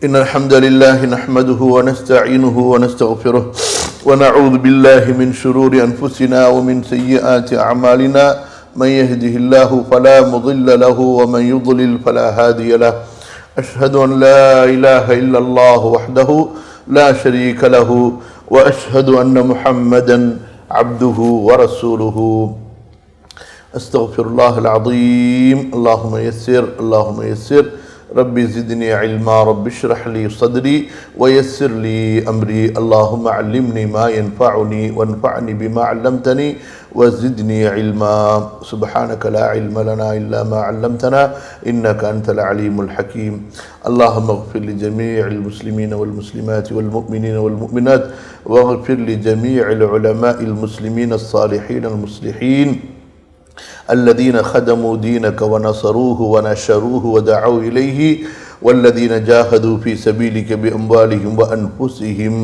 إن الحمد لله نحمده ونستعينه ونستغفره ونعوذ بالله من شرور أنفسنا ومن سيئات أعمالنا من يهده الله فلا مضل له ومن يضلل فلا هادي له أشهد أن لا إله إلا الله وحده لا شريك له وأشهد أن محمدا عبده ورسوله أستغفر الله العظيم اللهم يسر ربي زدني علما رب اشرح لي صدري ويسر لي أمري اللهم علمني ما ينفعني وانفعني بما علمتني وزدني علما سبحانك لا علم لنا إلا ما علمتنا إنك أنت العليم الحكيم اللهم اغفر لجميع المسلمين والمسلمات والمؤمنين والمؤمنات واغفر لجميع العلماء المسلمين الصالحين المصلحين الذين خدموا دينك ونصروه ونشروه ودعوا إليه والذين جاهدوا في سبيلك بأموالهم وأنفسهم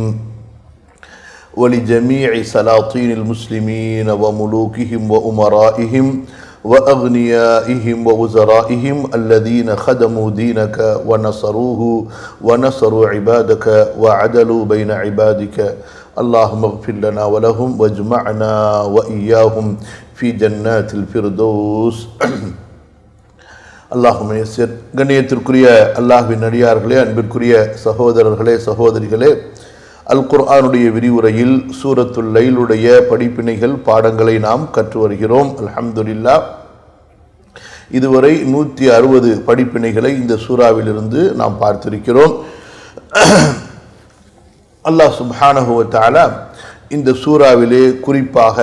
ولجميع سلاطين المسلمين وملوكهم وأمرائهم وأغنيائهم ووزرائهم الذين خدموا دينك ونصروه ونصروا عبادك وعدلوا بين عبادك اللهم اغفر لنا ولهم واجمعنا وإياهم في جنات الفردوس اللهم يسر. கண்ணியத்திற்குரிய அல்லாஹ்வின் அடியார்களே, அன்பிற்குரிய சகோதரர்களே சகோதரிகளே, அல் குர்ஆனுடைய விரிவுரையில் சூரத்துல் லைலுடைய படிப்பினைகள் பாடங்களை நாம் கற்று வருகிறோம். அல்ஹம்துலில்லாஹ். இதுவரை 160 படிப்பினைகளை இந்த சூறாவிலிருந்து நாம் பார்த்திருக்கிறோம். அல்லாஹ் சுப்ஹானஹு வ தஆலா இந்த சூறாவிலே குறிப்பாக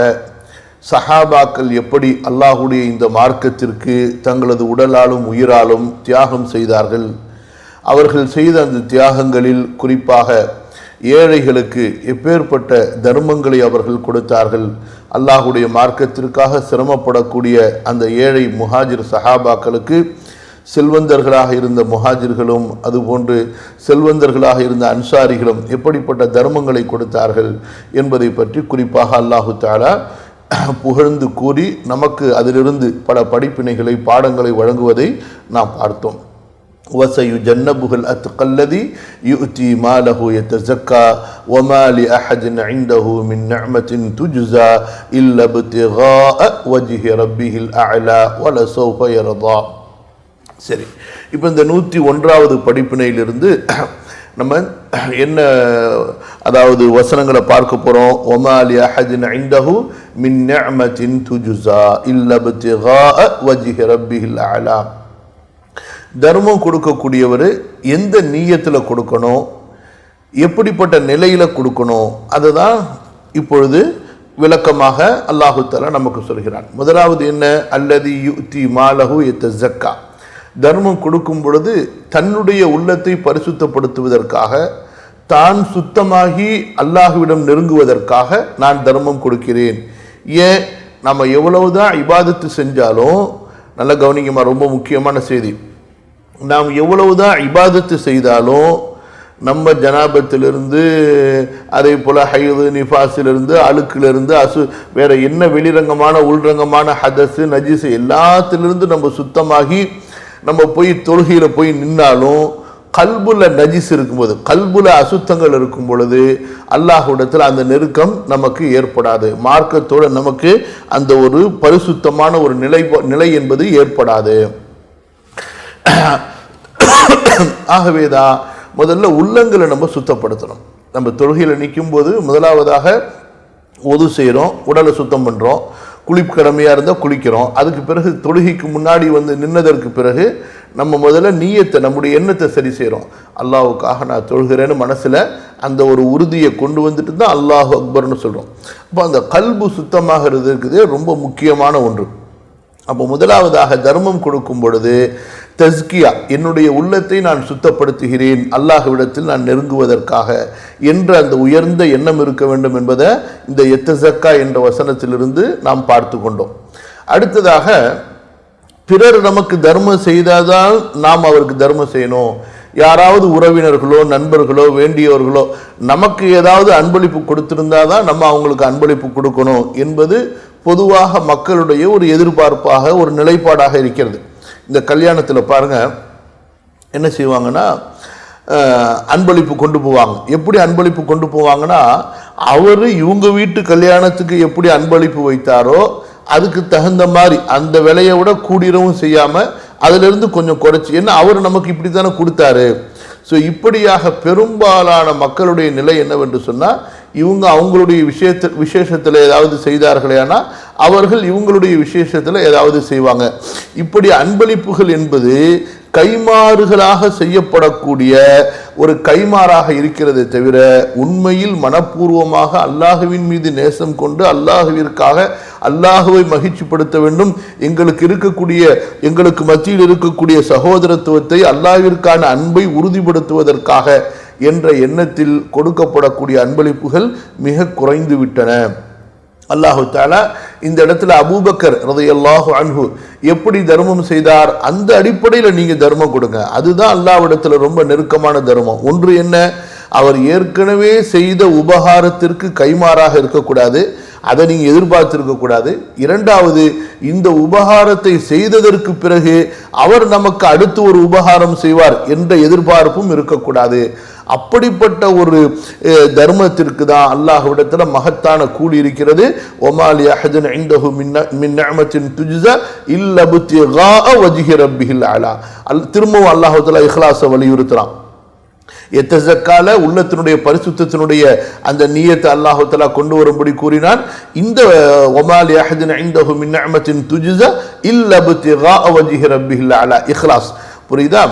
சஹாபாக்கள் எப்படி அல்லாஹுடைய இந்த மார்க்கத்திற்கு தங்களது உடலாலும் உயிராலும் தியாகம் செய்தார்கள், அவர்கள் செய்த அந்த தியாகங்களில் குறிப்பாக ஏழைகளுக்கு எப்பேற்பட்ட தர்மங்களை அவர்கள் கொடுத்தார்கள், அல்லாஹுடைய மார்க்கத்திற்காக சிரமப்படக்கூடிய அந்த ஏழை முஹாஜிர் சஹாபாக்களுக்கு செல்வந்தர்களாக இருந்த முஹாஜிர்களும் அதுபோன்று செல்வந்தர்களாக இருந்த அன்சாரிகளும் எப்படிப்பட்ட தர்மங்களை கொடுத்தார்கள் என்பதை பற்றி குறிப்பாக அல்லாஹு தஆலா புகழ்ந்து கூறி நமக்கு அதிலிருந்து பல படிப்பினைகளை பாடங்களை வழங்குவதை நாம் பார்த்தோம். وَسَيُجَنَّبُهُ الْأَتْقَى الَّذِي يُؤْتِي مَالَهُ يَتَزَكَّى وَمَا لِأَحَدٍ عِندَهُ مِنْ نِعْمَةٍ تُجْزَى إِلَّا ابْتِغَاءَ وَجْهِ رَبِّهِ الْأَعْلَى وَلَسَوْفَ يَرْضَى. சரி, இப்போ இந்த 101வது படிப்பினையிலிருந்து நம்ம என்ன அதாவது வசனங்களை பார்க்க போகிறோம். ஒமா லி அஹதின் இன்தஹு மின் நிஅமத்தின் துஜ்ஸா இல்லா இப்திகாஅ வஜ்ஹி ரப்பிஹில் அலா. தர்மம் கொடுக்கக்கூடியவர் எந்த நியத்தில் கொடுக்கணும், எப்படிப்பட்ட நிலையில் கொடுக்கணும், அதுதான் இப்பொழுது விளக்கமாக அல்லாஹு தஆலா நமக்கு சொல்கிறான். முதலாவது என்ன? அல்லதி யுத்தி மாலஹு யத்தஸக்கா. தர்மம் கொடுக்கும் பொழுது தன்னுடைய உள்ளத்தை பரிசுத்தப்படுத்துவதற்காக, தான் சுத்தமாகி அல்லாஹ்விடம் நெருங்குவதற்காக நான் தர்மம் கொடுக்கிறேன். ஏன்? நம்ம எவ்வளவுதான் இபாதத்து செஞ்சாலும், நல்ல கவனிங்கம்மா, ரொம்ப முக்கியமான செய்தி, நாம் எவ்வளவுதான் இபாதத்து செய்தாலும் நம்ம ஜனாபத்திலிருந்து அதே போல் ஹைது நிஃபாஸிலிருந்து அழுக்கிலிருந்து வேற என்ன வெளிரங்கமான உள்ரங்கமான ஹதஸு நஜிஸு எல்லாத்திலிருந்து நம்ம சுத்தமாகி நம்ம போய் தொழுகையில் போய் நின்னாலும் கல்புல நஜிஸ் இருக்கும்போது, கல்புல அசுத்தங்கள் இருக்கும் பொழுது அல்லாஹ்விடத்தில் அந்த நெருக்கம் நமக்கு ஏற்படாது. மார்க்கத்தோடு நமக்கு அந்த ஒரு பரிசுத்தமான ஒரு நிலை என்பது ஏற்படாது. ஆகவேதான் முதல்ல உள்ளங்களை நம்ம சுத்தப்படுத்தணும். நம்ம தொழுகையில் நிற்கும் போது முதலாவதாக ஒது செய்கிறோம், உடலை சுத்தம் பண்ணுறோம், குளிக்கடமையாக இருந்தால் குளிக்கிறோம். அதுக்கு பிறகு தொழுகைக்கு முன்னாடி நின்னதற்கு பிறகு நம்ம முதல்ல நீயத்தை, நம்முடைய எண்ணத்தை சரி செய்கிறோம். அல்லாஹுக்காக நான் தொழுகிறேன்னு மனசில் அந்த ஒரு உறுதியை கொண்டு வந்துட்டு தான் அல்லாஹு அக்பர்னு சொல்கிறோம். அப்போ அந்த கல்பு சுத்தமாகிறது இருக்குது ரொம்ப முக்கியமான ஒன்று. அப்போ முதலாவதாக தர்மம் கொடுக்கும் பொழுது தஸ்கியா, என்னுடைய உள்ளத்தை நான் சுத்தப்படுத்துகிறேன் அல்லாஹ்விடத்தில் நான் நெருங்குவதற்காக என்ற அந்த உயர்ந்த எண்ணம் இருக்க வேண்டும் என்பதை இந்த யத்தஸக்கா என்ற வசனத்திலிருந்து நாம் பார்த்து கொண்டோம். அடுத்ததாக பிறர் நமக்கு தர்மம் செய்தால் நாம் அவருக்கு தர்மம் செய்யணும். யாராவது உறவினர்களோ நண்பர்களோ வேண்டியவர்களோ நமக்கு ஏதாவது அன்பளிப்பு கொடுத்திருந்தாதான் நம்ம அவங்களுக்கு அன்பளிப்பு கொடுக்கணும் என்பது பொதுவாக மக்களுடைய ஒரு எதிர்பார்ப்பாக ஒரு நிலைப்பாடாக இருக்கிறது. இந்த கல்யாணத்தில் பாருங்க என்ன செய்வாங்கன்னா, அன்பளிப்பு கொண்டு போவாங்க. எப்படி அன்பளிப்பு கொண்டு போவாங்கன்னா, அவர் இவங்க வீட்டு கல்யாணத்துக்கு எப்படி அன்பளிப்பு வைத்தாரோ அதுக்கு தகுந்த மாதிரி அந்த விலையை விட கூடிரவும் செய்யாமல் அதிலிருந்து கொஞ்சம் குறைச்சி, ஏன்னா அவர் நமக்கு இப்படி தானே கொடுத்தாரு. ஸோ இப்படியாக பெரும்பாலான மக்களுடைய நிலை என்னவென்று சொன்னால், இவங்க அவங்களுடைய விசேஷத்தில் ஏதாவது செய்தார்களேனா அவர்கள் இவங்களுடைய விசேஷத்தில் ஏதாவது செய்வாங்க. இப்படி அன்பளிப்புகள் என்பது கைமாறுகளாக செய்யப்படக்கூடிய ஒரு கைமாறாக இருக்கிறதே தவிர, உண்மையில் மனப்பூர்வமாக அல்லாஹுவின் மீது நேசம் கொண்டு அல்லாஹுவிற்காக அல்லாஹுவை மகிழ்ச்சிப்படுத்த வேண்டும், எங்களுக்கு மத்தியில் இருக்கக்கூடிய சகோதரத்துவத்தை அல்லாஹ்விற்கான அன்பை உறுதிப்படுத்துவதற்காக என்ற எண்ணத்தில் கொடுக்கப்படக்கூடிய அன்பளிப்புகள் மிக குறைந்து விட்டன. அல்லாஹு தஆலா இந்த இடத்துல அபூபக்கர் ரலியல்லாஹு அன்ஹு எப்படி தர்மம் செய்தார், அந்த அடிப்படையில் நீங்க தர்மம் கொடுங்க. அதுதான் அல்லாஹ்விடத்துல ரொம்ப நெருக்கமான தர்மம். ஒன்று என்ன, அவர் ஏற்கனவே செய்த உபகாரத்திற்கு கைமாறாக இருக்கக்கூடாது, அதை நீங்க எதிர்பார்த்திருக்க கூடாது. இரண்டாவது, இந்த உபகாரத்தை செய்ததற்கு பிறகு அவர் நமக்கு அடுத்து ஒரு உபகாரம் செய்வார் என்ற எதிர்பார்ப்பும் இருக்கக்கூடாது. அப்படிப்பட்ட ஒரு தர்மத்திற்கு தான் அல்லாஹ்விடத்துல மகத்தான கூலி இருக்கிறது. ஒமாலி அஹதன் இன்தஹு மின் நிஅமத்தின் துஜ்ஸா இல்லா பித்திகாஅ வஜ்ஹி ரப்பில் அலா. திரும்பவும் அல்லாஹ் தஆலா இக்லாஸை வலியுறுத்துறான். எத்தஸக்கால உள்ளத்தினுடைய பரிசுத்தத்தினுடைய அந்த நியத்தை அல்லாஹ் தஆலா கொண்டு வரும்படி கூறினான். இந்த ஒமாலி அஹதன் இன்தஹு மின் நிஅமத்தின் துஜ்ஸா இல்லா பித்திகாஅ வஜ்ஹி ரப்பில் அலா, இக்லாஸ். புரியுதா?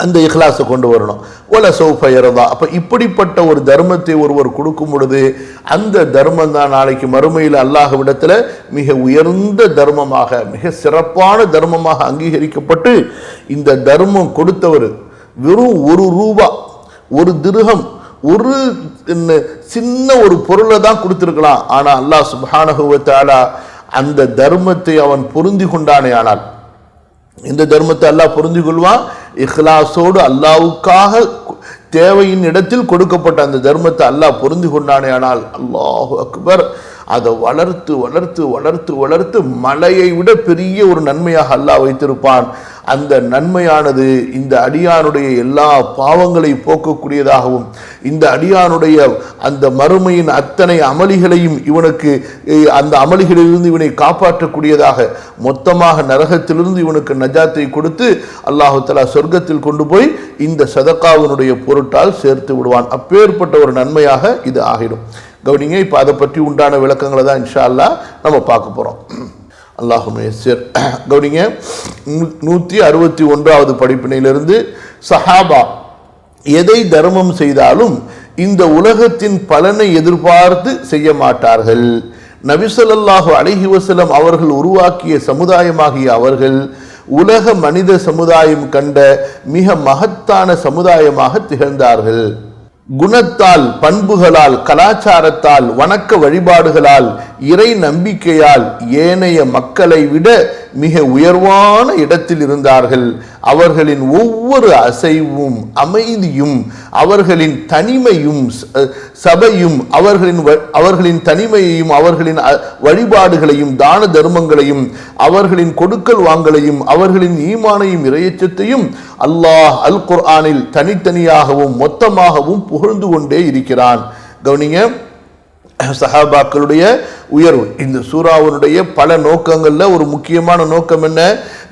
அந்த இஹ்லாஸை கொண்டு வரணும். ஒல சௌஃப யர்தா. அப்போ இப்படிப்பட்ட ஒரு தர்மத்தை ஒருவர் கொடுக்கும் பொழுது அந்த தர்மம் தான் நாளைக்கு மறுமையில் அல்லாஹ்விடத்தில் மிக உயர்ந்த தர்மமாக, மிக சிறப்பான தர்மமாக அங்கீகரிக்கப்பட்டு, இந்த தர்மம் கொடுத்தவர் வெறும் ₹1, $1, ஒரு சின்ன ஒரு பொருளை தான் கொடுத்திருக்கலாம். ஆனால் அல்லாஹ் சுப்ஹானஹு வ தஆலா அந்த தர்மத்தை அவன் பொருந்தி கொண்டானே. ஆனால் இந்த தர்மத்தை அல்லாஹ் பொருந்தி கொள்வான். இஹ்லாஸோடு அல்லாஹ்வுக்காக தேவையின் இடத்தில் கொடுக்கப்பட்ட அந்த தர்மத்தை அல்லாஹ் பொருந்தி கொண்டானே. ஆனால் அல்லாஹு அக்பர், அதை வளர்த்து வளர்த்து வளர்த்து வளர்த்து மலையை விட பெரிய ஒரு நன்மையாக அல்லாஹ் வைத்திருப்பான். அந்த நன்மையானது இந்த அடியானுடைய எல்லா பாவங்களை போக்கக்கூடியதாகவும், இந்த அடியானுடைய அந்த மறுமையின் அத்தனை அமளிகளையும் இவனுக்கு அந்த அமளிகளிலிருந்து இவனை காப்பாற்றக்கூடியதாக, மொத்தமாக நரகத்திலிருந்து இவனுக்கு நஜாத்தை கொடுத்து அல்லாஹு தஆலா சொர்க்கத்தில் கொண்டு போய் இந்த சதகாவினுடைய பொருட்டால் சேர்த்து விடுவான். அப்பேற்பட்ட ஒரு நன்மையாக இது ஆகிடும். கவனிங்க, இப்போ அதை பற்றி உண்டான விளக்கங்களை தான் இன்ஷா அல்லாஹ் நம்ம பார்க்க போகிறோம். அல்லாஹும்ம யஸ்ஸிர். கவனிங்க, 161வது படிப்பினையிலிருந்து, சஹாபா எதை தர்மம் செய்தாலும் இந்த உலகத்தின் பலனை எதிர்பார்த்து செய்ய மாட்டார்கள். நபி ஸல்லல்லாஹு அலைஹி வஸல்லம் அவர்கள் உருவாக்கிய சமுதாயமாகிய அவர்கள் உலக மனித சமுதாயம் கண்ட மிக மகத்தான சமுதாயமாக திகழ்ந்தார்கள். குணத்தால், பண்புகளால், கலாச்சாரத்தால், வணக்க வழிபாடுகளால், இறை நம்பிக்கையால் ஏனைய மக்களை விட மிக உயர்வான இடத்தில் இருந்தார்கள். அவர்களின் ஒவ்வொரு அசைவும், அமைதியும், அவர்களின் தனிமையும், சபையும், அவர்களின் தனிமையையும், அவர்களின் வழிபாடுகளையும், தான தர்மங்களையும், அவர்களின் கொடுக்கல் வாங்கலையும், அவர்களின் ஈமானையும் இறையச்சத்தையும் அல்லாஹ் அல் குர்ஆனில் தனித்தனியாகவும் மொத்தமாகவும் புகழ்ந்து கொண்டே இருக்கிறான். கவனிங்க, சஹாபாக்களுடைய உயர்வு. இந்த சூராவுடைய பல நோக்கங்கள்ல ஒரு முக்கியமான நோக்கம் என்ன?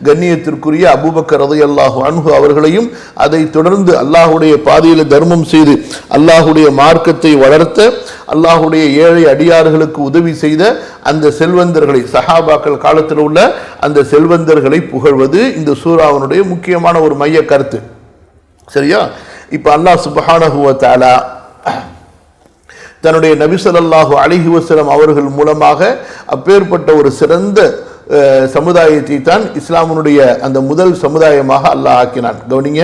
கண்ணியத்திற்குரிய அபூபக்கர் ரலியல்லாஹு அன்ஹு அவர்களையும், அதை தொடர்ந்து அல்லாஹுடைய பாதையில் தர்மம் செய்து அல்லாஹுடைய மார்க்கத்தை வளர்த்த, அல்லாஹுடைய ஏழை அடியார்களுக்கு உதவி செய்த அந்த செல்வந்தர்களை, சஹாபாக்கள் காலத்தில் உள்ள அந்த செல்வந்தர்களை புகழ்வது இந்த சூராவுடைய முக்கியமான ஒரு மைய கருத்து. சரியா? இப்ப அல்லாஹ் சுப்ஹானஹு வ தஆலா தன்னுடைய நபி ஸல்லல்லாஹு அலைஹி வஸல்லம் அவர்கள் மூலமாக அப்பேற்பட்ட ஒரு சிறந்த சமுதாயத்தை தான் இஸ்லாமுடைய அந்த முதல் சமுதாயமாக அல்லாஹ் ஆக்கினான். கவனிங்க,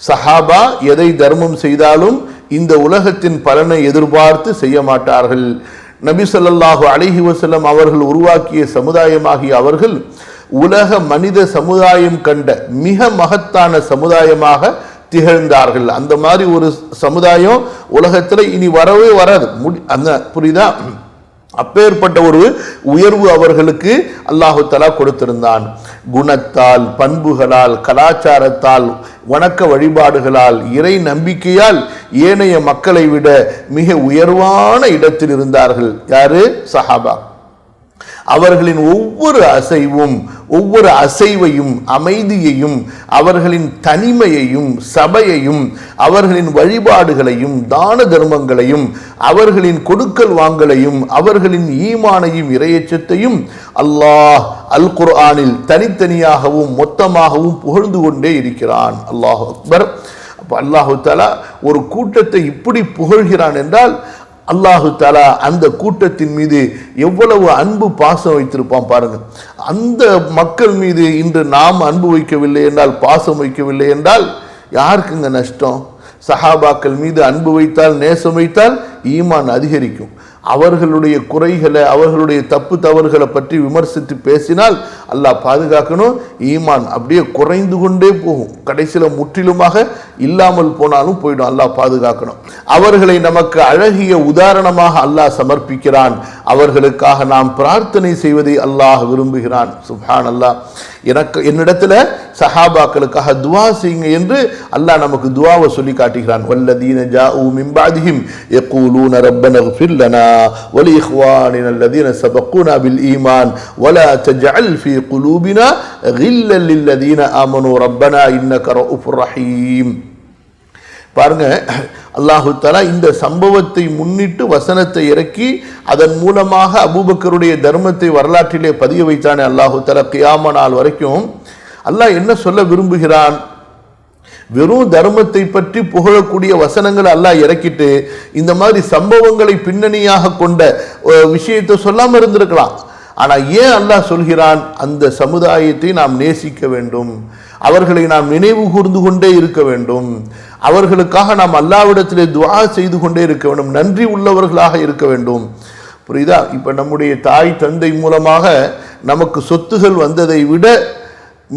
சஹாபா எதை தர்மம் செய்தாலும் இந்த உலகத்தின் பலனை எதிர்பார்த்து செய்ய மாட்டார்கள். நபி ஸல்லல்லாஹு அலைஹி வஸல்லம் அவர்கள் உருவாக்கிய சமுதாயமாகிய அவர்கள் உலக மனித சமுதாயம் கண்ட மிக மகத்தான சமுதாயமாக திகழ்ந்தார்கள். அந்த மாதிரி ஒரு சமுதாயம் உலகத்தில் இனி வரவே வராது. அந்த புரியுதா? அப்பேற்பட்ட ஒரு உயர்வு அவர்களுக்கு அல்லாஹு தஆலா கொடுத்திருந்தான். குணத்தால், பண்புகளால், கலாச்சாரத்தால், வணக்க வழிபாடுகளால், இறை நம்பிக்கையால் ஏனைய மக்களை விட மிக உயர்வான இடத்தில் இருந்தார்கள். யாரு? சஹாபா. அவர்களின் ஒவ்வொரு அசைவும், ஒவ்வொரு அசைவையும், அமைதியையும், அவர்களின் தனிமையையும், சபையையும், அவர்களின் வழிபாடுகளையும், தான தர்மங்களையும், அவர்களின் கொடுக்கல் வாங்கலையும், அவர்களின் ஈமானையும், இறையச்சத்தையும் அல்லாஹ் அல் குர்ஆனில் தனித்தனியாகவும் மொத்தமாகவும் புகழ்ந்து கொண்டே இருக்கிறான். அல்லாஹ் அக்பர். அப்ப அல்லாஹு தஆலா ஒரு கூட்டத்தை இப்படி புகழ்கிறான் என்றால் அல்லாஹு தஆலா அந்த கூட்டத்தின் மீது எவ்வளவு அன்பு பாசம் வைத்திருப்பான் பாருங்க. அந்த மக்கள் மீது இன்று நாம் அன்பு வைக்கவில்லை என்றால், பாசம் வைக்கவில்லை என்றால் யாருக்குங்க நஷ்டம்? சஹாபாக்கள் மீது அன்பு வைத்தால், நேசம் வைத்தால் ஈமான் அதிகரிக்கும். அவர்களுடைய குறைகளை, அவர்களுடைய தப்பு தவறுகளை பற்றி விமர்சித்து பேசினால் அல்லாஹ் பாதுகாக்கணும், ஈமான் அப்படியே குறைந்து கொண்டே போகும். கடைசியில் முற்றிலுமாக இல்லாமல் போனாலும் போயிடும். அல்லாஹ் பாதுகாக்கணும். அவர்களை நமக்கு அழகிய உதாரணமாக அல்லாஹ் சமர்ப்பிக்கிறான். அவர்களுக்காக நாம் பிரார்த்தனை செய்வதை அல்லாஹ் விரும்புகிறான். சுப்ஹான் அல்லாஹ். என்னிடத்துல சஹாபாக்களுக்காக துவா செய்யுங்க என்று அல்லாஹ் நமக்கு துவாவை சொல்லி காட்டுகிறான். வல்லதீன ஜாஉ மின் பஅதிஹிம் யகூலூன ரப்பனா இக்ஃபிர் லனா வலிஇக்வானினா அல்லதீன சபகூனா பில் ஈமான் வலா தஜஅல் ஃபீ குலூபினா கில்லல் லில்லதீன ஆமனூ ரப்பனா இன்னக ரഊஃபுர் ரஹீம். பாருங்க, அல்லாஹு தஆலா இந்த சம்பவத்தை முன்னிட்டு வசனத்தை இறக்கி அதன் மூலமாக அபூபக்கருடைய தர்மத்தை வரலாற்றிலே பதிய வைத்தானே அல்லாஹு தஆலா. கியாம நாள் வரைக்கும் அல்லாஹ் என்ன சொல்ல விரும்புகிறான்? வெறும் தர்மத்தை பற்றி புகழக்கூடிய வசனங்களை அல்லாஹ் இறக்கிட்டு இந்த மாதிரி சம்பவங்களை பின்னணியாக கொண்ட விஷயத்தை சொல்லாம இருந்திருக்கலாம். ஆனா ஏன் அல்லாஹ் சொல்கிறான்? அந்த சமுதாயத்தை நாம் நேசிக்க வேண்டும், அவர்களை நாம் நினைவு கூர்ந்து கொண்டே இருக்க வேண்டும், அவர்களுக்காக நாம் அல்லாஹ்விடத்திலே துஆ செய்து கொண்டே இருக்க வேண்டும், நன்றி உள்ளவர்களாக இருக்க வேண்டும். புரியுதா? இப்ப நம்முடைய தாய் தந்தை மூலமாக நமக்கு சொத்துகள் வந்ததை விட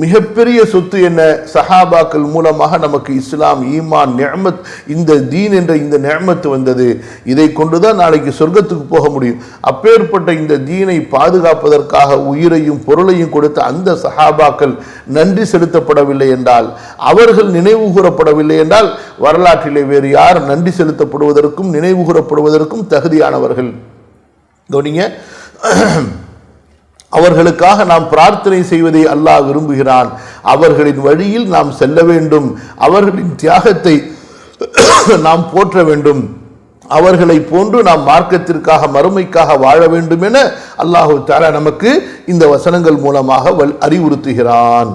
மிகப்பெரிய சொத்து என்ன? சஹாபாக்கள் மூலமாக நமக்கு இஸ்லாம், ஈமான், நிஅமத், இந்த தீன் என்ற இந்த நிஅமத் வந்தது. இதை கொண்டுதான் நாளைக்கு சொர்க்கத்துக்கு போக முடியும். அப்பேற்பட்ட இந்த தீனை பாதுகாப்பதற்காக உயிரையும் பொருளையும் கொடுத்த அந்த சஹாபாக்கள் நன்றி செலுத்தப்படவில்லை என்றால், அவர்கள் நினைவு கூறப்படவில்லை என்றால், வரலாற்றிலே வேறு யார் நன்றி செலுத்தப்படுவதற்கும் நினைவு கூறப்படுவதற்கும் தகுதியானவர்கள்? கவனிங்க, அவர்களுக்காக நாம் பிரார்த்தனை செய்வதை அல்லாஹ் விரும்புகிறான். அவர்களின் வழியில் நாம் செல்ல வேண்டும், அவர்களின் தியாகத்தை நாம் போற்ற வேண்டும், அவர்களை போன்று நாம் மார்க்கத்திற்காக, மறுமைக்காக வாழ வேண்டும் என அல்லாஹு தஆலா நமக்கு இந்த வசனங்கள் மூலமாக அறிவுறுத்துகிறான்.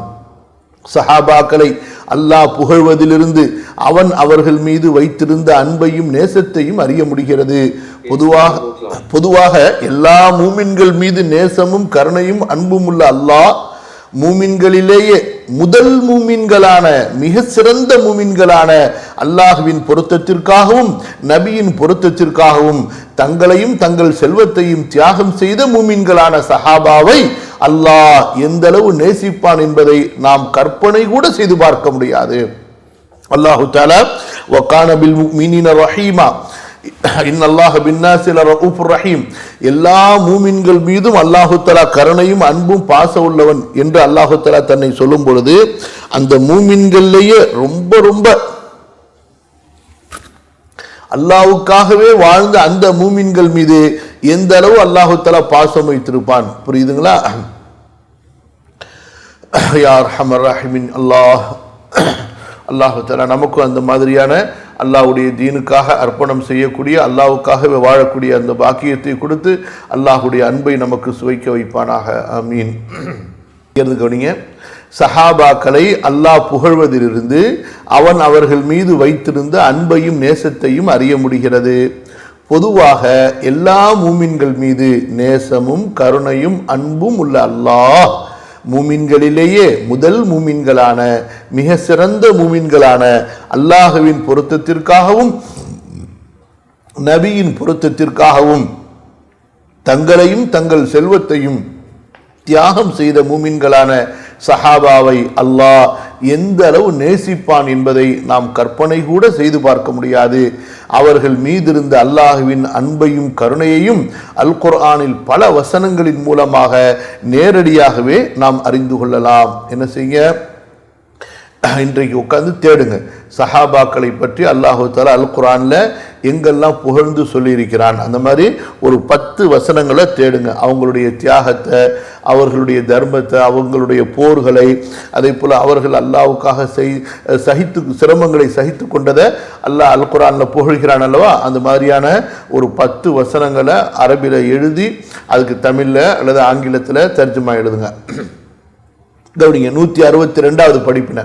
சஹாபாக்களை அல்லாஹ் புகழ்வதிலிருந்து அவன் அவர்கள் மீது வைத்திருந்த அன்பையும் நேசத்தையும் அறிய முடிகிறது. பொதுவாக எல்லா மூமின்கள் மீது நேசமும் கருணையும் அன்பும் உள்ள அல்லாஹ் மூமின்களிலேயே முதல் மூமின்களான, மிக சிறந்த மூமின்களான அல்லாஹ்வின் பொருத்தத்திற்காகவும் நபியின் பொருத்தத்திற்காகவும் தங்களையும் தங்கள் செல்வத்தையும் தியாகம் செய்த மூமின்களான சஹாபாவை அல்லாஹ் எந்த அளவு நேசிப்பான் என்பதை நாம் கற்பனை கூட செய்து பார்க்க முடியாது. அல்லாஹு தஆலா வகான பில் முஃமினீன ரஹீமா இன்னல்லாஹ பின்னாஸி லரஊஃபுர் ரஹீம், எல்லா மூமின்கள் மீதும் அல்லாஹு தஆலா கருணையும் அன்பும் பாச உள்ளவன் என்று அல்லாஹு தஆலா தன்னை சொல்லும் பொழுது, அந்த மூமின்களிலேயே ரொம்ப ரொம்ப அல்லாஹ்வுக்காகவே வாழ்ந்த அந்த மூமின்கள் மீது எந்த அளவு அல்லாஹு தஆலா பாசம் வைத்திருப்பான். புரியுதுங்களா? யா அர்ஹமர் ரஹீமின். அல்லாஹு தஆலா நமக்கு அந்த மாதிரியான அல்லாஹ்வுடைய தீனுக்காக அர்ப்பணம் செய்யக்கூடிய, அல்லாஹ்வுக்காகவே வாழக்கூடிய அந்த பாக்கியத்தை கொடுத்து அல்லாஹ்வுடைய அன்பை நமக்கு சுவைக்க வைப்பானாக. ஆமீன். கவனிங்க, சஹாபாக்களை அல்லாஹ் புகழ்வதிலிருந்து அவன் அவர்கள் மீது வைத்திருந்த அன்பையும் நேசத்தையும் அறிய முடிகிறது. பொதுவாக எல்லா மூமின்கள் மீது நேசமும் கருணையும் அன்பும் உள்ள அல்லாஹ் மூமின்களிலேயே முதல் மூமின்களான, மிக சிறந்த மூமின்களான அல்லாஹ்வின் பொருத்தத்திற்காகவும் நபியின் பொருத்தத்திற்காகவும் தங்களையும் தங்கள் செல்வத்தையும் தியாகம் செய்த மூமின்களான சஹாபாவை அல்லாஹ் எந்த அளவு நேசிப்பான் என்பதை நாம் கற்பனை கூட செய்து பார்க்க முடியாது. அவர்கள் மீதிருந்த அல்லாஹ்வின் அன்பையும் கருணையையும் அல் குர்ஆனில் பல வசனங்களின் மூலமாக நேரடியாகவே நாம் அறிந்து கொள்ளலாம். என்ன செய்ய, இன்றைக்கு உட்கார்ந்து தேடுங்க. சஹாபாக்களை பற்றி அல்லாஹு தஆலா அல் குர்ஆன்ல எங்கெல்லாம் புகழ்ந்து சொல்லியிருக்கிறான், அந்த மாதிரி ஒரு 10 வசனங்களை தேடுங்க. அவங்களுடைய தியாகத்தை, அவர்களுடைய தர்மத்தை, அவங்களுடைய போர்களை, அதே போல் அவர்கள் அல்லாஹ்வுக்காக சிரமங்களை சகித்து கொண்டதை அல்லாஹ் அல் குர்ஆன்ல புகழ்கிறான் அல்லவா. அந்த மாதிரியான ஒரு 10 வசனங்களை அரபியில் எழுதி அதுக்கு தமிழில் அல்லது ஆங்கிலத்தில் தர்ஜுமா எழுதுங்க. கவனிங்க, 162வது படிப்பின.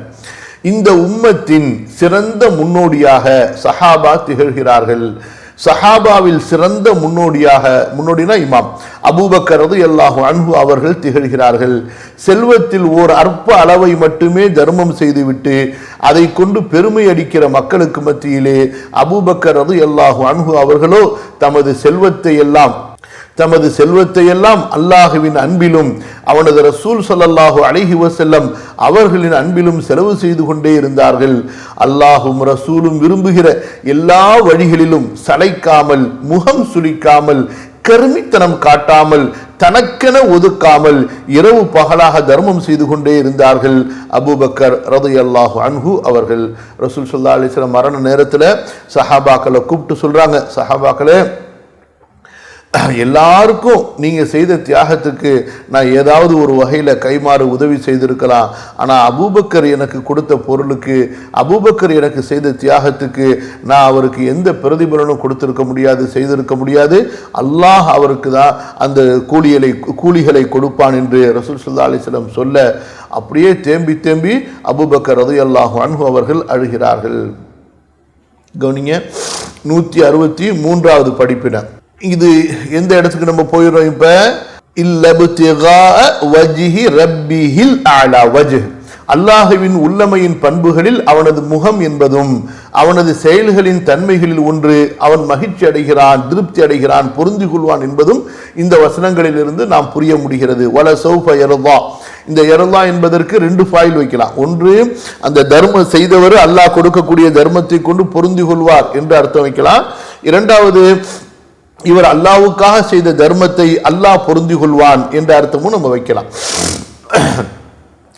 இந்த உம்மத்தின் சிறந்த முன்னோடியாக சஹாபா திகழ்கிறார்கள். சஹாபாவில் சிறந்த முன்னோடினா இமாம் அபூபக்கர் ரலியல்லாஹு அன்ஹு அவர்கள் திகழ்கிறார்கள். செல்வத்தில் ஓர் அற்ப அளவை மட்டுமே தர்மம் செய்துவிட்டு அதை கொண்டு பெருமை அடிக்கிற மக்களுக்கு மத்தியிலே அபூபக்கர் ரலியல்லாஹு அன்ஹு அவர்களோ தமது செல்வத்தை எல்லாம் அல்லாஹுவின் அன்பிலும் அவனது ரசூல் ஸல்லல்லாஹு அலைஹி வஸல்லம் அவர்களின் அன்பிலும் செலவு செய்து கொண்டே இருந்தார்கள். அல்லாஹும் ரசூலும் விரும்புகிற எல்லா வழிகளிலும் சளைக்காமல், முகம் சுளிக்காமல், கருமித்தனம் காட்டாமல், தனக்கென ஒதுக்காமல் இரவு பகலாக தர்மம் செய்து கொண்டே இருந்தார்கள் அபூபக்கர் ரலியல்லாஹு அன்ஹு அவர்கள். ரசூல் ஸல்லல்லாஹு அலைஹி வஸல்லம் மரண நேரத்தில் சஹாபாக்களை கூப்பிட்டு சொல்றாங்க, சஹாபாக்களே, எல்லாருக்கும் நீங்கள் செய்த தியாகத்துக்கு நான் ஏதாவது ஒரு வகையில் கைமாறு உதவி செய்திருக்கலாம். ஆனால் அபூபக்கர் எனக்கு கொடுத்த பொருளுக்கு, அபூபக்கர் எனக்கு செய்த தியாகத்துக்கு நான் அவருக்கு எந்த பிரதிபலனும் செய்திருக்க முடியாது. அல்லாஹ் அவருக்கு தான் அந்த கூலிகளை கொடுப்பான் என்று ரசூல் ஸல்லல்லாஹு அலைஹி வஸல்லம் சொல்ல, அப்படியே தேம்பி அபூபக்கர் ரலியல்லாஹு அன்ஹு அவர்கள் அழுகிறார்கள். கவனிங்க, 163வது படிப்பின. இது எந்த இடத்துக்கு நம்ம போயிடுறோம் இப்ப? அல்லாஹுவின் உள்ளமையின் பண்புகளில் அவனது முகம் என்பதும் அவனது செயல்களின் தன்மைகளில் ஒன்று அவன் மகிழ்ச்சி அடைகிறான், திருப்தி அடைகிறான், பொருந்தி கொள்வான் என்பதும் இந்த வசனங்களில் இருந்து நாம் புரிய முடிகிறது. வல சௌஃப யர்தா, இந்த யர்தா என்பதற்கு 2 ஃபாயில் வைக்கலாம். ஒன்று, அந்த தர்மம் செய்தவர் அல்லாஹ் கொடுக்கக்கூடிய தர்மத்தை கொண்டு பொருந்தி கொள்வார் என்று அர்த்தம் வைக்கலாம். இரண்டாவது, இவர் அல்லாஹ்வுக்காக செய்த தர்மத்தை அல்லாஹ் பொருந்தி கொள்வான் என்ற அர்த்தமும் நம்ம வைக்கலாம்.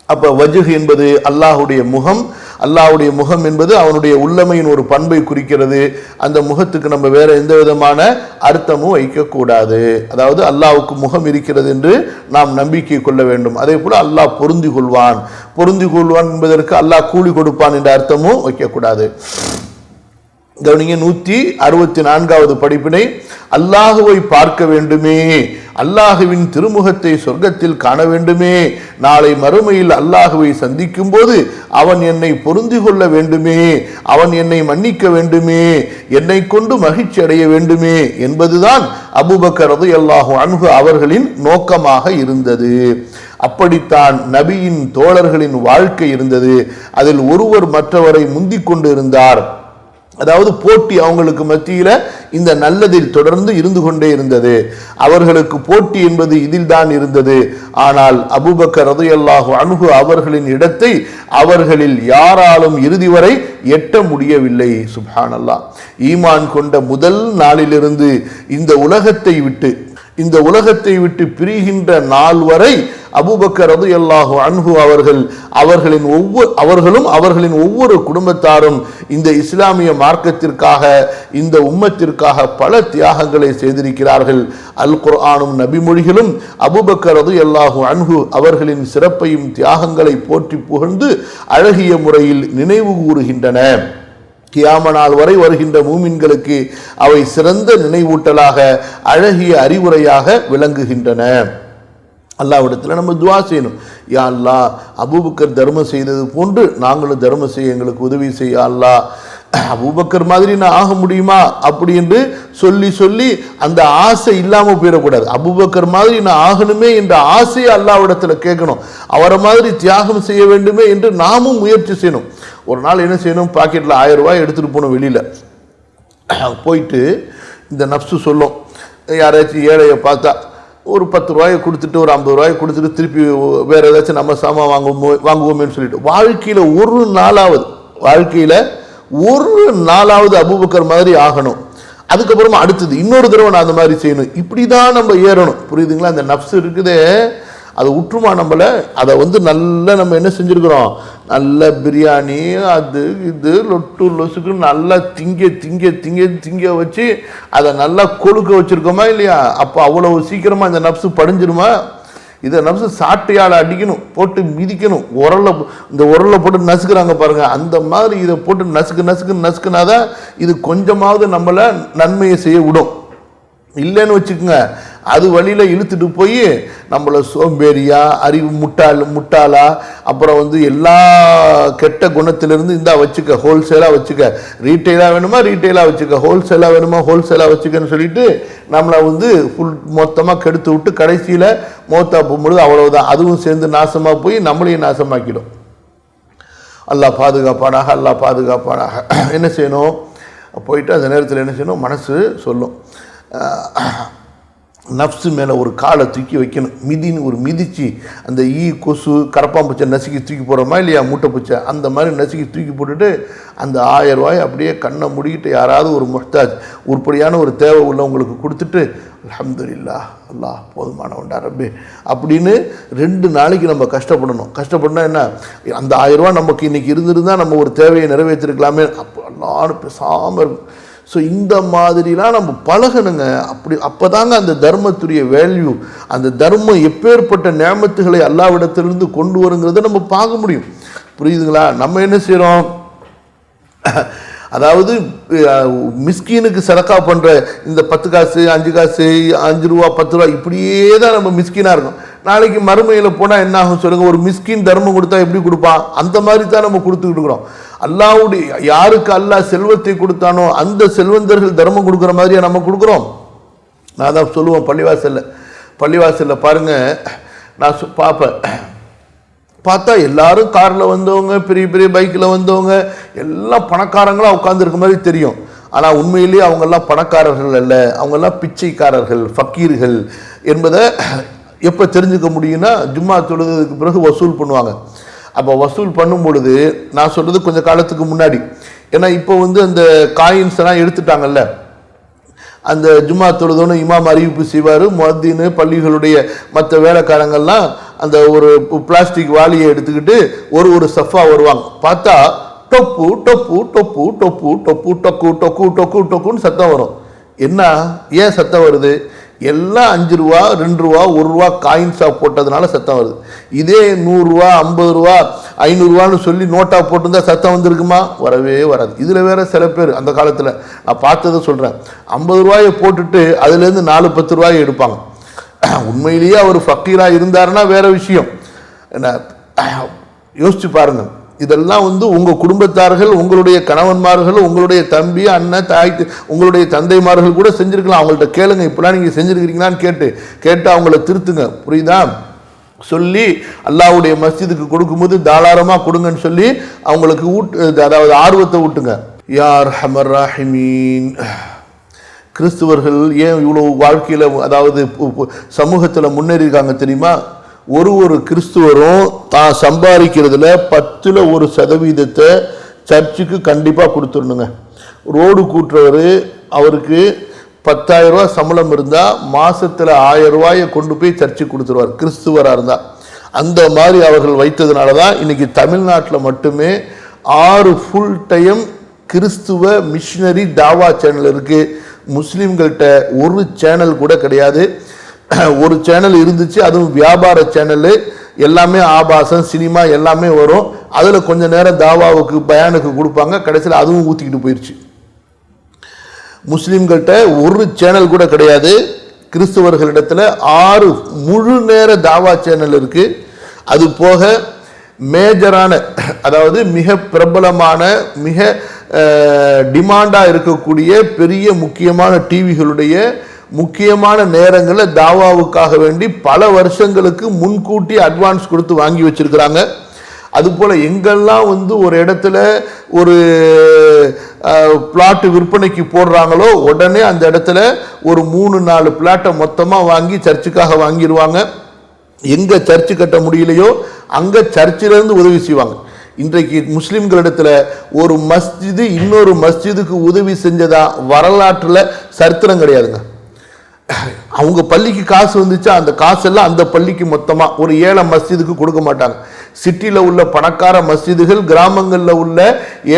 அப்ப வஜ்ஹ் என்பது அல்லாஹ்வுடைய முகம். அல்லாஹ்வுடைய முகம் என்பது அவனுடைய உள்ளமையின் ஒரு பண்பை குறிக்கிறது. அந்த முகத்துக்கு நம்ம வேற எந்த விதமான அர்த்தமும் வைக்கக்கூடாது. அதாவது அல்லாஹ்வுக்கு முகம் இருக்கிறது என்று நாம் நம்பிக்கை கொள்ள வேண்டும். அதே போல அல்லாஹ் பொருந்தி கொள்வான் என்பதற்கு அல்லாஹ் கூலி கொடுப்பான் என்ற அர்த்தமும் வைக்கக்கூடாது. கவனிங்க, 164வது படிப்பினை. அல்லாஹுவை பார்க்க வேண்டுமே, அல்லாஹுவின் திருமுகத்தை சொர்க்கத்தில் காண வேண்டுமே, நாளை மறுமையில் அல்லாஹுவை சந்திக்கும் போது அவன் என்னை பொருந்தி கொள்ள வேண்டுமே, அவன் என்னை மன்னிக்க வேண்டுமே, என்னை கொண்டு மகிழ்ச்சி அடைய வேண்டுமே என்பதுதான் அபூபக்கர் ரலியல்லாஹு அன்ஹு அவர்களின் நோக்கமாக இருந்தது. அப்படித்தான் நபியின் தோழர்களின் வாழ்க்கை இருந்தது. அதில் ஒருவர் மற்றவரை முந்திக் கொண்டு இருந்தார். அதாவது போட்டி அவங்களுக்கு மத்தியில இந்த நல்லதில் தொடர்ந்து இருந்து கொண்டே இருந்தது. அவர்களுக்கு போட்டி என்பது இதில் தான் இருந்தது. ஆனால் அபூபக்கர் ரலியல்லாஹு அன்ஹு அவர்களின் இடத்தை அவர்களில் யாராலும் இறுதி வரை எட்ட முடியவில்லை. சுப்ஹானல்லாஹ். ஈமான் கொண்ட முதல் நாளிலிருந்து இந்த உலகத்தை விட்டு பிரிகின்ற நாள் வரை அபூபக்கர் ரலியல்லாஹு அன்ஹு அவர்களும் அவர்களின் ஒவ்வொரு குடும்பத்தாரும் இந்த இஸ்லாமிய மார்க்கத்திற்காக, இந்த உம்மத்திற்காக பல தியாகங்களை செய்திருக்கிறார்கள். அல் குர்ஆனும் நபிமொழிகளும் அபூபக்கர் ரலியல்லாஹு அன்ஹு அவர்களின் சிறப்பையும் தியாகங்களை போற்றி புகழ்ந்து அழகிய முறையில் நினைவு கூறுகின்றன. கியாம நாள் வரை வருகின்ற மூமின்களுக்கு அவை சிறந்த நினைவூட்டலாக, அழகிய அறிவுரையாக விளங்குகின்றன. அல்லாஹ்விடத்தில் நம்ம துஆ செய்யணும். யா அல்லாஹ், அபூபக்கர் தர்மம் செய்தது போன்று நாங்களும் தர்மம் செய்ய எங்களுக்கு உதவி செய்ய அல்லாஹ். அபூபக்கர் மாதிரி நான் ஆக முடியுமா அப்படி என்று சொல்லி அந்த ஆசை இல்லாமல் போயிடக்கூடாது. அபூபக்கர் மாதிரி நான் ஆகணுமே என்ற ஆசையை அல்லாஹ்விடத்தில் கேட்கணும். அவரை மாதிரி தியாகம் செய்ய வேண்டுமே என்று நாமும் முயற்சி செய்யணும். ஒரு நாள் என்ன செய்யணும், பாக்கெட்டில் 1000 ரூபாய் எடுத்துகிட்டு போகணும். வெளியில் போயிட்டு இந்த நப்சு சொல்லும், யாராச்சும் ஏழையை பார்த்தா ஒரு 10 ரூபாயை கொடுத்துட்டு ஒரு 50 ரூபாயை கொடுத்துட்டு திருப்பி வேற ஏதாச்சும் நம்ம சாமான் வாங்குவோமேன்னு சொல்லிட்டு வாழ்க்கையில் ஒரு நாளாவது அபூபக்கர் மாதிரி ஆகணும். அதுக்கப்புறமா அடுத்தது இன்னொரு தடவை நான் அந்த மாதிரி செய்யணும். இப்படி தான் நம்ம ஏறணும். புரியுதுங்களா? அந்த நப்சு இருக்குதே, அதை உற்றுமா நம்மளை, அதை நல்லா நம்ம என்ன செஞ்சுருக்கிறோம், நல்ல பிரியாணி அது இது லொட்டு லொசுக்கு நல்லா திங்க வச்சு அதை நல்லா கொழுக்க வச்சுருக்கோமா இல்லையா? அப்போ அவ்வளவு சீக்கிரமாக இந்த நப்சு படிஞ்சிருமா? இதை நப்சு சாட்டையால் அடிக்கணும், போட்டு மிதிக்கணும். இந்த உரலை போட்டு நசுக்கிறாங்க பாருங்க, அந்த மாதிரி இதை போட்டு நசுக்குனாதான் இது கொஞ்சமாவது நம்மளை நன்மையை செய்ய விடும். இல்லைன்னு வச்சுக்கோங்க, அது வழியில் இழுத்துட்டு போய் நம்மளை சோம்பேறியா, அறிவு முட்டாளா, அப்புறம் எல்லா கெட்ட குணத்திலிருந்து இந்தா வச்சுக்க, ஹோல்சேலாக வச்சுக்க, ரீட்டெயிலாக வேணுமா ரீட்டெயிலாக வச்சுக்க, ஹோல்சேலாக வேணுமா ஹோல்சேலாக வச்சுக்கன்னு சொல்லிட்டு நம்மளை மொத்தமாக கெடுத்து விட்டு கடைசியில் மௌத்தா போகும்பொழுது அவ்வளவுதான், அதுவும் சேர்ந்து நாசமாக போய் நம்மளையும் நாசமாக்கிடும். அல்லாஹ் பாதுகாப்பானாக. என்ன செய்யணும்? போயிட்டு அந்த நேரத்தில் என்ன செய்யணும்? மனசு சொல்லும், நப்சு மேலே ஒரு காலை தூக்கி வைக்கணும். ஒரு மிதிச்சு அந்த கொசு கரப்பாம்பூச்சை நசுக்கி தூக்கி போகிறோமா இல்லையா, மூட்டை பூச்சை, அந்த மாதிரி நசுக்கி தூக்கி போட்டுட்டு அந்த 1000 ரூபாய் அப்படியே கண்ணை முடிக்கிட்டு யாராவது ஒரு முஹ்தாஜ் உருப்படியான ஒரு தேவை உள்ளவங்களுக்கு கொடுத்துட்டு அல்ஹம்துலில்லாஹ் அல்லாஹ் போதுமானவன்டா ரப்பே அப்படின்னு 2 நாளைக்கு நம்ம கஷ்டப்படணும். என்ன, அந்த 1000 ரூபா நமக்கு இன்னைக்கு இருந்திருந்தால் நம்ம ஒரு தேவையை நிறைவேற்றிருக்கலாமே, அப்போ எல்லாரும் பேசாமல் இருக்கும். ஸோ இந்த மாதிரிலாம் நம்ம பழகணுங்க. அப்போ தாங்க அந்த தர்மத்துடைய வேல்யூ, அந்த தர்மம் எப்பேற்பட்ட நியமத்துகளை அல்லாஹ்விடத்திலிருந்து கொண்டு வருங்கிறத நம்ம பார்க்க முடியும். புரியுதுங்களா? நம்ம என்ன செய்கிறோம், அதாவது மிஸ்கீனுக்கு சதக்கா பண்ணுற இந்த 10 காசு 5 காசு 5 ரூபா 10 ரூபா இப்படியே தான் நம்ம மிஸ்கீனாக இருக்கும். நாளைக்கு மறுமையில் போனால் என்ன ஆகும் சொல்லுங்கள்? ஒரு மிஸ்கின் தர்மம் கொடுத்தா எப்படி கொடுப்பான்? அந்த மாதிரி தான் நம்ம கொடுத்துக்கிட்டு இருக்கிறோம். அல்லாஹ்வுடைய யாருக்கு அல்லாஹ் செல்வத்தை கொடுத்தானோ அந்த செல்வந்தர்கள் தர்மம் கொடுக்குற மாதிரியா நம்ம கொடுக்குறோம்? நான் தான் சொல்லுவேன், பள்ளிவாசலில் பாருங்க, நான் பார்ப்பேன், பார்த்தா எல்லாரும் காரில் வந்தவங்க, பெரிய பெரிய பைக்கில் வந்தவங்க, எல்லாம் பணக்காரங்களாக உட்காந்துருக்க மாதிரி தெரியும். ஆனால் உண்மையிலேயே அவங்கெல்லாம் பணக்காரர்கள் அல்ல, அவங்கெல்லாம் பிச்சைக்காரர்கள், ஃபக்கீர்கள் என்பதை எப்போ தெரிஞ்சுக்க முடியும்னா, ஜும்மா தொழுதுக்கு பிறகு வசூல் பண்ணுவாங்க. அப்போ வசூல் பண்ணும் பொழுது நான் சொல்கிறது கொஞ்சம் காலத்துக்கு முன்னாடி, ஏன்னா இப்போ அந்த காயின்ஸ் எல்லாம் எடுத்துட்டாங்கல்ல, அந்த ஜும்மா தொழுதோன்னு இமாம் அறிவிப்பு செய்வார், முஅத்தின் பள்ளிகளுடைய மற்ற வேலைக்காரங்கள்லாம் அந்த ஒரு பிளாஸ்டிக் வாளியை எடுத்துக்கிட்டு ஒரு சஃபா வருவாங்க. பார்த்தா டொப்பு டொப்பு டொப்பு டொப்பு டொப்பு டொக்கு டொக்கு டொக்கு டொக்குன்னு சத்தம் வரும். என்ன, ஏன் சத்தம் வருது? எல்லாம் 5 ரூபா 2 ரூபா 1 ரூபா காயின்ஸாக போட்டதுனால சத்தம் வருது. இதே 100 ரூபா 50 ரூபா 500 ரூபான்னு சொல்லி நோட்டாக போட்டிருந்தா சத்தம் வந்திருக்குமா? வரவே வராது. இதில் வேற சில பேர் அந்த காலத்தில் நான் பார்த்ததை சொல்கிறேன், 50 ரூபாயை போட்டுட்டு அதுலேருந்து 4-10 ரூபாயை எடுப்பாங்க. உண்மையிலேயே அவர் ஃபக்கீராக இருந்தாருன்னா வேற விஷயம். என்ன யோசிச்சு பாருங்க. இதெல்லாம் உங்கள் குடும்பத்தார்கள், உங்களுடைய கணவன்மார்கள், உங்களுடைய தம்பி அண்ணன் தாய், உங்களுடைய தந்தைமார்கள் கூட செஞ்சுருக்கலாம். அவங்கள்ட்ட கேளுங்க, இப்படிலாம் நீங்கள் செஞ்சுருக்கிறீங்களான்னு கேட்டு அவங்கள திருத்துங்க. புரியுதா? சொல்லி அல்லாஹ்வுடைய மஸ்ஜிதுக்கு கொடுக்கும்போது தாராளமாக கொடுங்கன்னு சொல்லி அவங்களுக்கு அதாவது ஆர்வத்தை ஊட்டுங்க. யார் ஹமர் ராஹிமீன். கிறிஸ்துவர்கள் ஏன் இவ்வளோ வாழ்க்கையில் அதாவது சமூகத்தில் முன்னேறியிருக்காங்க தெரியுமா? ஒரு கிறிஸ்துவரும் தான் சம்பாதிக்கிறதுல 10ல் 1% சர்ச்சுக்கு கண்டிப்பாக கொடுத்துடணுங்க. ரோடு கூட்டுறவர், அவருக்கு 10,000 ரூபா சம்பளம் இருந்தால் மாதத்தில் 1000 ரூபாயை கொண்டு போய் சர்ச்சுக்கு கொடுத்துருவார், கிறிஸ்துவராக இருந்தால். அந்த மாதிரி அவர்கள் வைத்ததுனால தான் இன்றைக்கி தமிழ்நாட்டில் மட்டுமே 6 ஃபுல் டைம் கிறிஸ்துவ மிஷினரி தாவா சேனல் இருக்குது. முஸ்லீம்கள்கிட்ட ஒரு சேனல் கூட கிடையாது. ஒரு சேனல் இருந்துச்சு, அதுவும் வியாபார சேனலு, எல்லாமே ஆபாசம் சினிமா எல்லாமே வரும். அதில் கொஞ்ச நேரம் தாவாவுக்கு பயானுக்கு கொடுப்பாங்க, கடைசியில் அதுவும் ஊற்றிக்கிட்டு போயிடுச்சு. முஸ்லீம்கள்கிட்ட ஒரு சேனல் கூட கிடையாது. கிறிஸ்துவர்களிடத்தில் 6 முழு நேர தாவா சேனல் இருக்குது. அது போக மேஜரான, அதாவது மிக பிரபலமான மிக டிமாண்டாக இருக்கக்கூடிய பெரிய முக்கியமான டிவிகளுடைய முக்கியமான நேரங்களில் தாவாவுக்காக வேண்டி பல வருஷங்களுக்கு முன்கூட்டி அட்வான்ஸ் கொடுத்து வாங்கி வச்சிருக்கிறாங்க. அதுபோல் எங்கெல்லாம் ஒரு இடத்துல ஒரு பிளாட்டு விற்பனைக்கு போடுறாங்களோ உடனே அந்த இடத்துல ஒரு 3-4 பிளாட்டை மொத்தமாக வாங்கி சர்ச்சுக்காக வாங்கிடுவாங்க. எங்கே சர்ச்சு கட்ட முடியலையோ அங்கே சர்ச்சிலேருந்து உதவி செய்வாங்க. இன்றைக்கு முஸ்லிம்களிடத்தில் ஒரு மஸ்ஜிது இன்னொரு மஸ்ஜிதுக்கு உதவி செஞ்சதா வரலாற்றில் சரித்திரம் கிடையாதுங்க. அவங்க பள்ளிக்கு காசு வந்துச்சா அந்த காசெல்லாம் அந்த பள்ளிக்கு மொத்தமாக ஒரு ஏழை மஸ்ஜிதுக்கு கொடுக்க மாட்டாங்க. சிட்டியில் உள்ள பணக்கார மஸ்ஜிதுகள் கிராமங்களில் உள்ள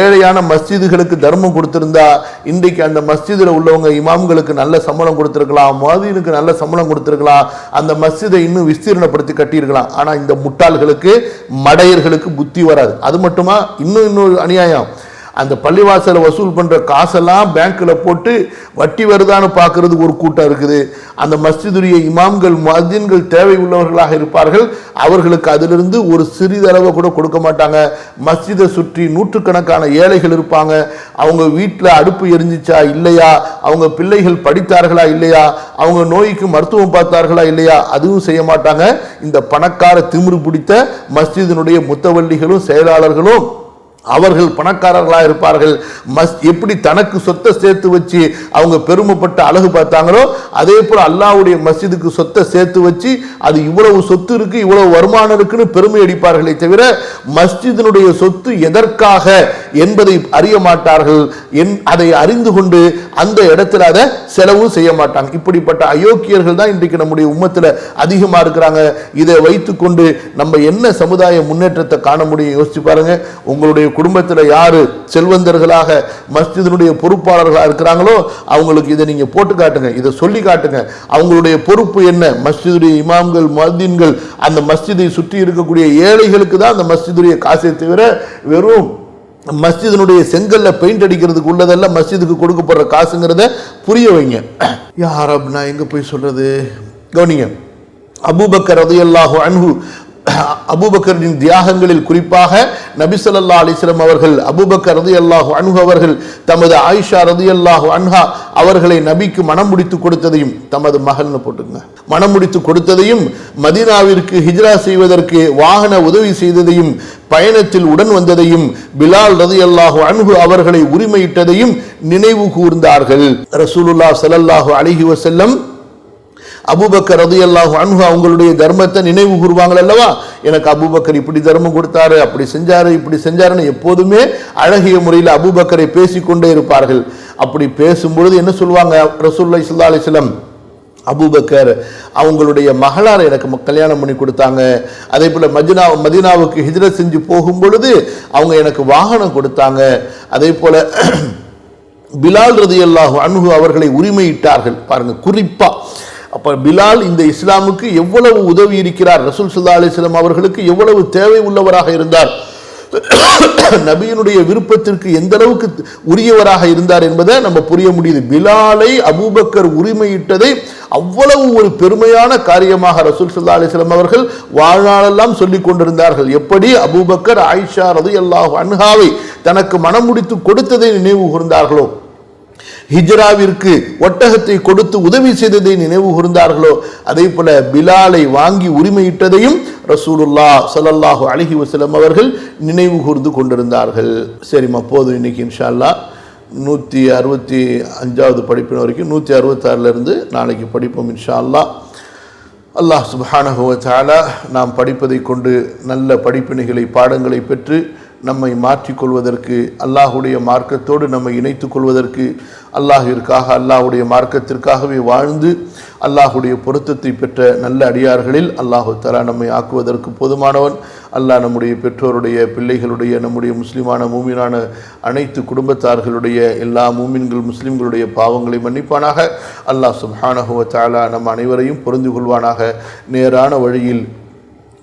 ஏழையான மஸ்ஜிதுகளுக்கு தர்மம் கொடுத்துருந்தா இன்றைக்கு அந்த மஸ்ஜிதில் உள்ளவங்க இமாம்களுக்கு நல்ல சம்பளம் கொடுத்துருக்கலாம், முஅத்தினுக்கு நல்ல சம்பளம் கொடுத்துருக்கலாம், அந்த மஸ்ஜிதை இன்னும் விஸ்தீர்ணப்படுத்தி கட்டியிருக்கலாம். ஆனால் இந்த முட்டாள்களுக்கு மடையர்களுக்கு புத்தி வராது. அது மட்டுமா இன்னொரு அநியாயம், அந்த பள்ளிவாசலை வசூல் பண்ணுற காசெல்லாம் பேங்க்கில் போட்டு வட்டி வருதான்னு பார்க்கறது ஒரு கூட்டம் இருக்குது. அந்த மஸ்ஜிதுடைய இமாம்கள் முஅத்தின்கள் தேவை உள்ளவர்களாக இருப்பார்கள். அவர்களுக்கு அதிலிருந்து ஒரு சிறிதளவை கூட கொடுக்க மாட்டாங்க. மஸ்ஜிதை சுற்றி நூற்றுக்கணக்கான ஏழைகள் இருப்பாங்க. அவங்க வீட்டில் அடுப்பு எரிஞ்சிச்சா இல்லையா, அவங்க பிள்ளைகள் படித்தார்களா இல்லையா, அவங்க நோய்க்கு மருத்துவம் பார்த்தார்களா இல்லையா, அதுவும் செய்ய மாட்டாங்க. இந்த பணக்கார திமிரு பிடித்த மஸ்ஜிதினுடைய முத்தவல்லிகளும் செயலாளர்களும் அவர்கள் பணக்காரர்களாக இருப்பார்கள். எப்படி தனக்கு சொத்தை சேர்த்து வச்சு அவங்க பெருமைப்பட்டு அழகு பார்த்தாங்களோ அதே போல அல்லாஹ்வுடைய மஸ்ஜிதுக்கு சொத்தை சேர்த்து வச்சு அது இவ்வளவு சொத்து இருக்கு இவ்வளவு வருமானம் இருக்குன்னு பெருமை அடிப்பார்களே தவிர மஸ்ஜிதினுடைய சொத்து எதற்காக என்பதை அறிய மாட்டார்கள். அதை அறிந்து கொண்டு அந்த இடத்துல அதை செலவு செய்ய மாட்டாங்க. இப்படிப்பட்ட அயோக்கியர்கள் தான் இன்றைக்கு நம்முடைய உம்மத்தில் அதிகமாக இருக்கிறாங்க. இதை வைத்துக்கொண்டு நம்ம என்ன சமுதாய முன்னேற்றத்தை காண முடியும் யோசிச்சு பாருங்க. உங்களுடைய குடும்பத்தில் யாரு செல்வந்தர்களாக மஸ்ஜிதினுடைய பொறுப்பாளர்களாக இருக்கிறாங்களோ அவங்களுக்கு இதை நீங்க போட்டு காட்டுங்க, இதை சொல்லி காட்டுங்க. அவங்களுடைய பொறுப்பு என்ன? மஸ்ஜிதுடைய இமாம்கள் முஅத்தின்கள் அந்த மஸ்ஜிதை சுற்றி இருக்கக்கூடிய ஏழைகளுக்கு தான் அந்த மஸ்ஜிதுடைய காசை தவிர வெறும் மஸ்ஜிதினுடைய செங்கல்ல பெயிண்ட் அடிக்கிறதுக்கு உள்ளதெல்லாம் மஸ்ஜிதுக்கு கொடுக்கப்படுற காசுங்கிறத புரிய வைங்க. யார் அப்படின்னா எங்க போய் சொல்றது? கவனிங்க, அபூபக்கர் ரலியல்லாஹு அன்ஹு, அபூபக்கரின் தியாகங்களில் குறிப்பாக நபி ஸல்லல்லாஹு அலைஹி வஸல்லம் அவர்கள் அபூபக்கர் ரலியல்லாஹு அன்ஹு அவர்கள் தமது ஆயிஷா ரலியல்லாஹு அன்ஹா அவர்களை நபிக்கு மனம் முடித்து கொடுத்ததையும், தமது மகள்னு போட்டுங்க, மனம் முடித்து கொடுத்ததையும், மதீனாவிற்கு ஹிஜ்ரா செய்வதற்கு வாகன உதவி செய்ததையும், பயணத்தில் உடன் வந்ததையும், பிலால் ரலியல்லாஹு அன்ஹு அவர்களை உரிமையிட்டதையும் நினைவு கூர்ந்தார்கள். ரசூலுல்லாஹ் ஸல்லல்லாஹு அலைஹி வஸல்லம் அபூபக்கர் ரலியல்லாஹு அன்ஹு அவங்களுடைய தர்மத்தை நினைவு கூறுவாங்க அல்லவா. எனக்கு அபூபக்கர் இப்படி தர்மம் கொடுத்தாரு, அப்படி செஞ்சாரு, இப்படி செஞ்சாருன்னு எப்போதுமே அழகிய முறையில் அபூபக்கரை பேசிக்கொண்டே இருப்பார்கள். அப்படி பேசும்பொழுது என்ன சொல்லுவாங்க ரசூலுல்லாஹி ஸல்லல்லாஹு அலைஹி வஸல்லம், அபூபக்கர் அவங்களுடைய மகளார் எனக்கு கல்யாணம் பண்ணி கொடுத்தாங்க. அதே போல மதீனாவுக்கு ஹிஜ்ரத் செஞ்சு போகும் பொழுது அவங்க எனக்கு வாகனம் கொடுத்தாங்க. அதே போல பிலால் ரலியல்லாஹு அன்ஹு அவர்களை உரிமையிட்டார்கள். பாருங்க குறிப்பா. அப்ப பிலால் இந்த இஸ்லாமுக்கு எவ்வளவு உதவி இருக்கிறார், ரசூல் ஸல்லல்லாஹு அலைஹி வஸல்லம் அவர்களுக்கு எவ்வளவு தேவை உள்ளவராக இருந்தார், நபியினுடைய விருப்பத்திற்கு எந்த அளவுக்கு உரியவராக இருந்தார் என்பதை நம்ம புரிய முடியுது. பிலாலை அபூபக்கர் உரிமையிட்டதை அவ்வளவு ஒரு பெருமையான காரியமாக ரசூல் ஸல்லல்லாஹு அலைஹி வஸல்லம் அவர்கள் வாழ்நாளெல்லாம் சொல்லிக் கொண்டிருந்தார்கள். எப்படி அபூபக்கர் ஆயிஷா ரலியல்லாஹு அன்ஹாவை தனக்கு மனம் முடித்து கொடுத்ததை நினைவு கூர்ந்தார்களோ, ஹிஜ்ராவிற்கு ஒட்டகத்தை கொடுத்து உதவி செய்ததை நினைவு கூர்ந்தார்களோ, அதே போல பிலாலை வாங்கி உரிமையிட்டதையும் ரசூலுல்லாஹ் ஸல்லல்லாஹு அலைஹி வஸல்லம் அவர்கள் நினைவு கூர்ந்து கொண்டிருந்தார்கள். சரிம்மா போதும், இன்னைக்கு இன்ஷா அல்லாஹ் 165வது படிப்பின வரைக்கும் 166லிருந்து நாளைக்கு படிப்போம் இன்ஷா அல்லாஹ். அல்லாஹ் சுப்ஹானஹு வ தஆலா நாம் படிப்பதை கொண்டு நல்ல படிப்பினைகளை பாடங்களை பெற்று நம்மை மாற்றிக்கொள்வதற்கு, அல்லாஹுடைய மார்க்கத்தோடு நம்மை இணைத்துக் கொள்வதற்கு, அல்லாஹிற்காக அல்லாஹுடைய மார்க்கத்திற்காகவே வாழ்ந்து அல்லாஹுடைய பொருத்தத்தை பெற்ற நல்ல அடியார்களில் அல்லாஹு தஆலா நம்மை ஆக்குவதற்கு போதுமானவன். அல்லாஹ் நம்முடைய பெற்றோருடைய, பிள்ளைகளுடைய, நம்முடைய முஸ்லிமான மூமினான அனைத்து குடும்பத்தார்களுடைய எல்லா மூமின்கள் முஸ்லிம்களுடைய பாவங்களை மன்னிப்பானாக. அல்லாஹ் சுப்ஹானஹு வ தஆலா நம் அனைவரையும் பொருந்து கொள்வானாக. நேரான வழியில்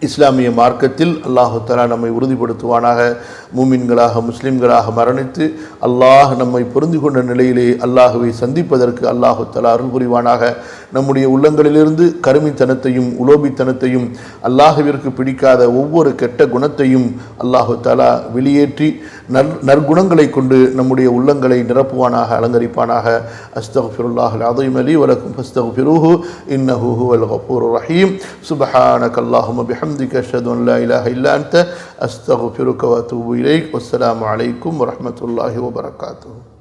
இஸ்லாமிய மார்க்கத்தில் அல்லாஹு தஆலா நம்மை உறுதிப்படுத்துவானாக. மூமின்களாக முஸ்லிம்களாக மரணித்து அல்லாஹ் நம்மை பொருந்தி கொண்ட நிலையிலே அல்லாஹுவை சந்திப்பதற்கு அல்லாஹு தஆலா அருள் புரிவானாக. நம்முடைய உள்ளங்களிலிருந்து கருமித்தனத்தையும் உலோபித்தனத்தையும் அல்லாஹுவிற்கு பிடிக்காத ஒவ்வொரு கெட்ட குணத்தையும் அல்லாஹு தஆலா வெளியேற்றி நற்குணங்களை கொண்டு நம்முடைய உள்ளங்களை நிரப்புவானாக, அலங்கரிப்பானாக. அஸ்தக்ஃபிருல்லாஹல் அஸீம் லீ வ லக்கும் ஃபஸ்தக்ஃபிரூஹு இன்னஹு ஹுவல் கஃபூருர் ரஹீம். சுப்ஹானக அல்லாஹும்ம பிஹம்திக அஷ்ஹது அன் லா இலாஹா இல்லா அன்த அஸ்தக்ஃபிருக வ அத்தூபு இலைக். வஸ்ஸலாமு அலைக்கும் வரஹ்மத்துல்லாஹி வபரகாத்துஹு.